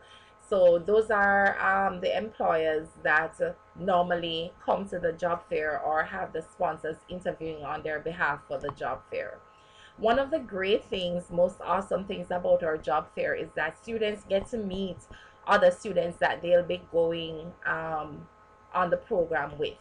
So those are the employers that normally come to the job fair or have the sponsors interviewing on their behalf for the job fair. One of the great things, most awesome things about our job fair is that students get to meet other students that they'll be going on the program with.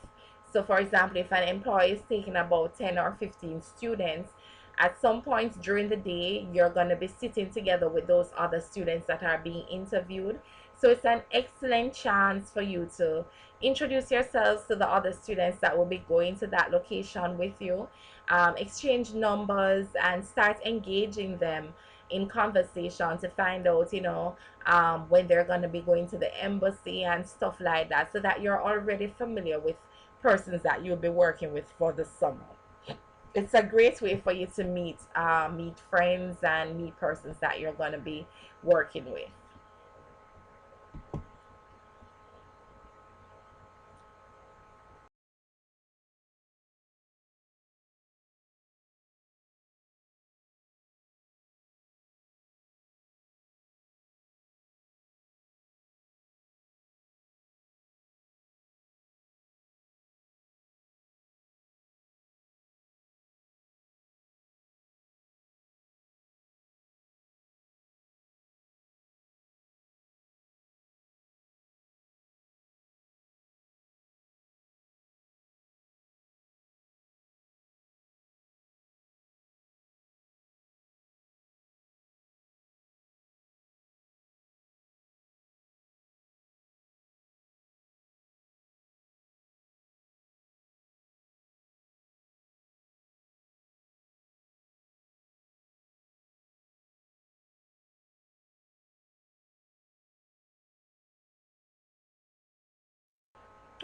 So, for example, if an employee is taking about 10 or 15 students, at some point during the day, you're going to be sitting together with those other students that are being interviewed. So, it's an excellent chance for you to introduce yourselves to the other students that will be going to that location with you, exchange numbers, and start engaging them in conversation to find out, when they're going to be going to the embassy and stuff like that, so that you're already familiar with persons that you'll be working with for the summer. It's a great way for you to meet friends and meet persons that you're going to be working with.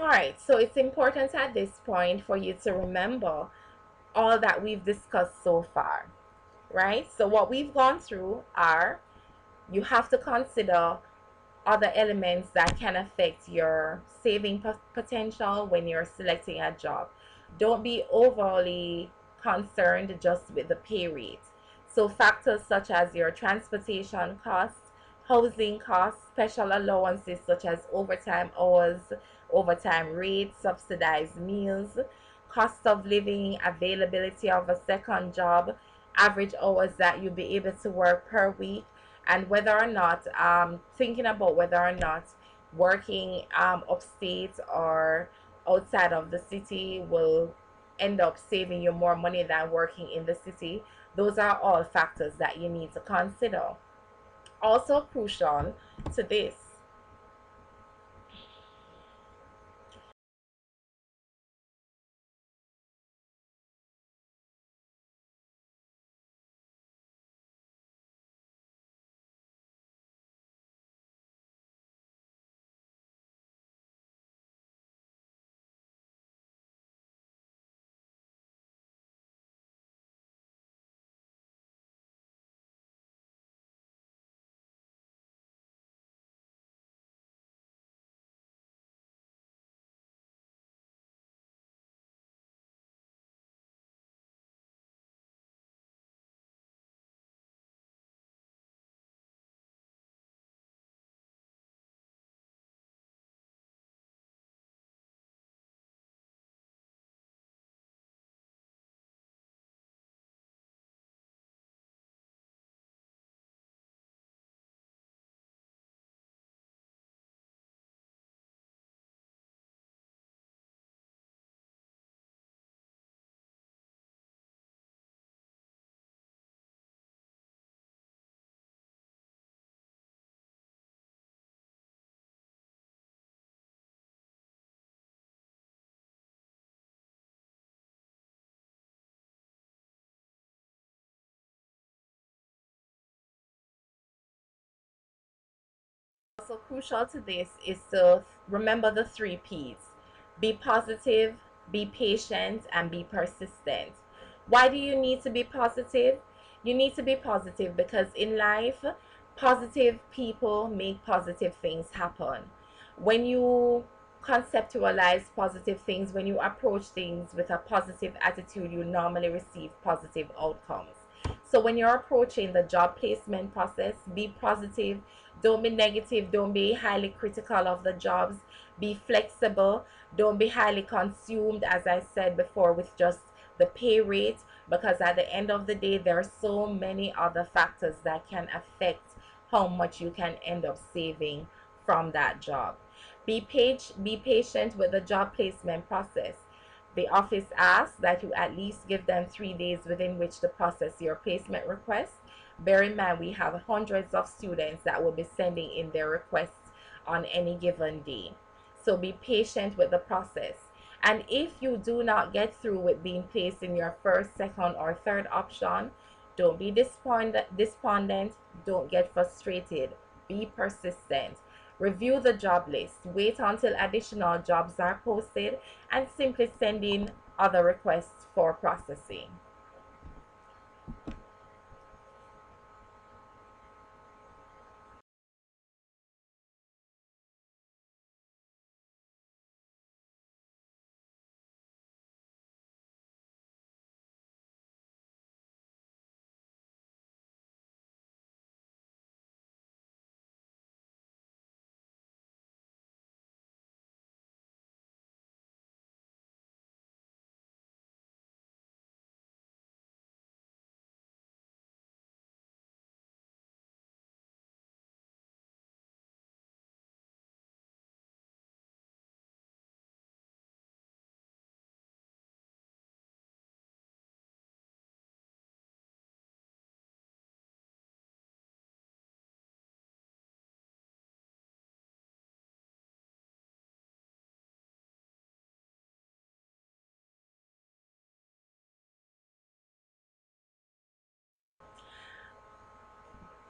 All right, so it's important at this point for you to remember all that we've discussed so far, right? So, what we've gone through are, you have to consider other elements that can affect your saving potential when you're selecting a job. Don't be overly concerned just with the pay rate. So, factors such as your transportation costs, housing costs, special allowances such as overtime hours, overtime rates, subsidized meals, cost of living, availability of a second job, average hours that you'll be able to work per week, and whether or not thinking about whether or not working upstate or outside of the city will end up saving you more money than working in the city. Those are all factors that you need to consider. Also crucial to this, also crucial to this is to remember the three P's: be positive, be patient, and be persistent. Why do you need to be positive? You need to be positive because in life, positive people make positive things happen. When you conceptualize positive things, when you approach things with a positive attitude, you normally receive positive outcomes. So when you're approaching the job placement process, be positive. Don't be negative. Don't be highly critical of the jobs. Be flexible. Don't be highly consumed, as I said before, with just the pay rate, because at the end of the day, there are so many other factors that can affect how much you can end up saving from that job. Be patient with the job placement process. The office asks that you at least give them 3 days within which to process your placement request. Bear in mind, we have hundreds of students that will be sending in their requests on any given day. So be patient with the process. And if you do not get through with being placed in your first, second, or third option, don't be despondent. Don't get frustrated. Be persistent. Review the job list. Wait until additional jobs are posted and simply send in other requests for processing.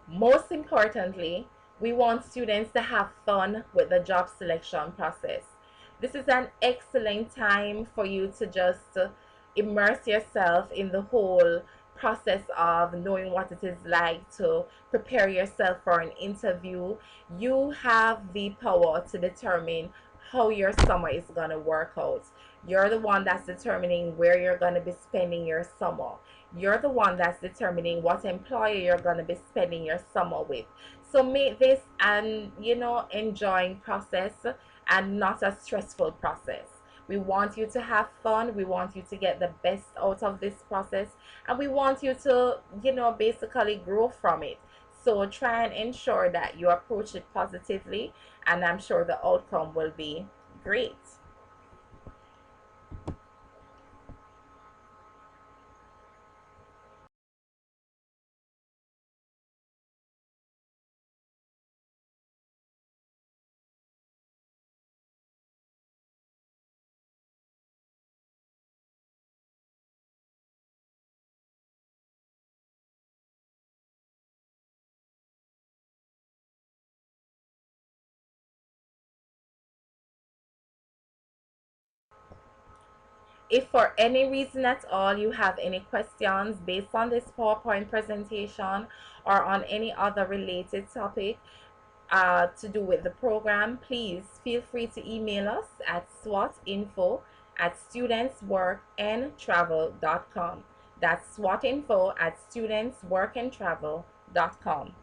Most importantly, we want students to have fun with the job selection process. This is an excellent time for you to just immerse yourself in the whole process of knowing what it is like to prepare yourself for an interview. You have the power to determine how your summer is going to work out. You're the one that's determining where you're going to be spending your summer. You're the one that's determining what employer you're going to be spending your summer with. So make this an enjoying process and not a stressful process. We want you to have fun. We want you to get the best out of this process, and we want you to basically grow from it. So try and ensure that you approach it positively, and I'm sure the outcome will be great. If for any reason at all you have any questions based on this PowerPoint presentation or on any other related topic to do with the program, please feel free to email us at swatinfo@studentsworkandtravel.com. That's swatinfo@studentsworkandtravel.com.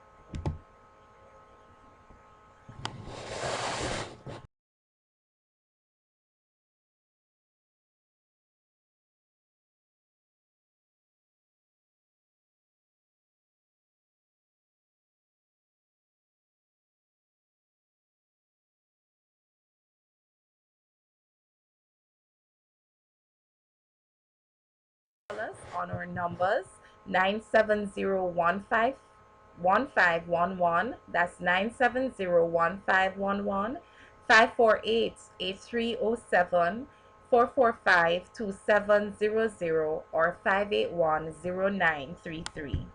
Us on our numbers 970151511. That's 9701511, 548-8307, 445-2700, or 581-0933.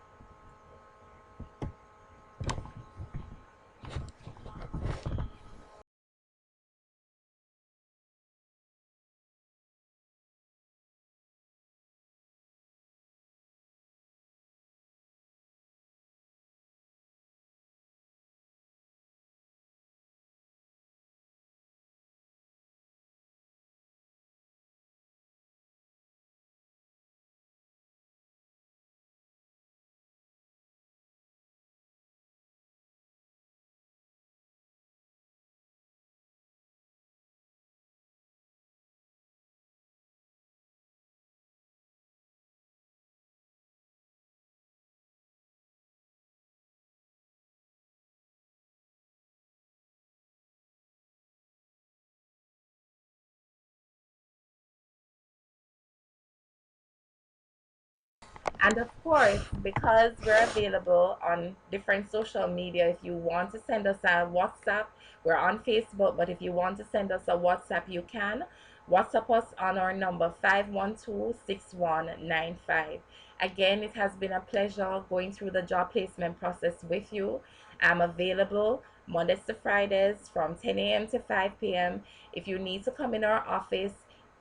And of course, because we're available on different social media, if you want to send us a WhatsApp, we're on Facebook, but if you want to send us a WhatsApp, you can. WhatsApp us on our number 512-6195. Again, it has been a pleasure going through the job placement process with you. I'm available Mondays to Fridays from 10 a.m. to 5 p.m. If you need to come in our office,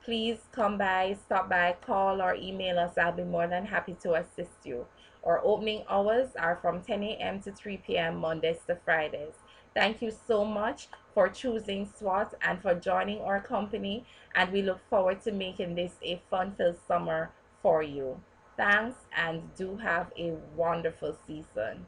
please come by, stop by, call or email us. I'll be more than happy to assist you. Our opening hours are from 10 a.m. to 3 p.m. Mondays to Fridays. Thank you so much for choosing SWAT and for joining our company. And we look forward to making this a fun-filled summer for you. Thanks and do have a wonderful season.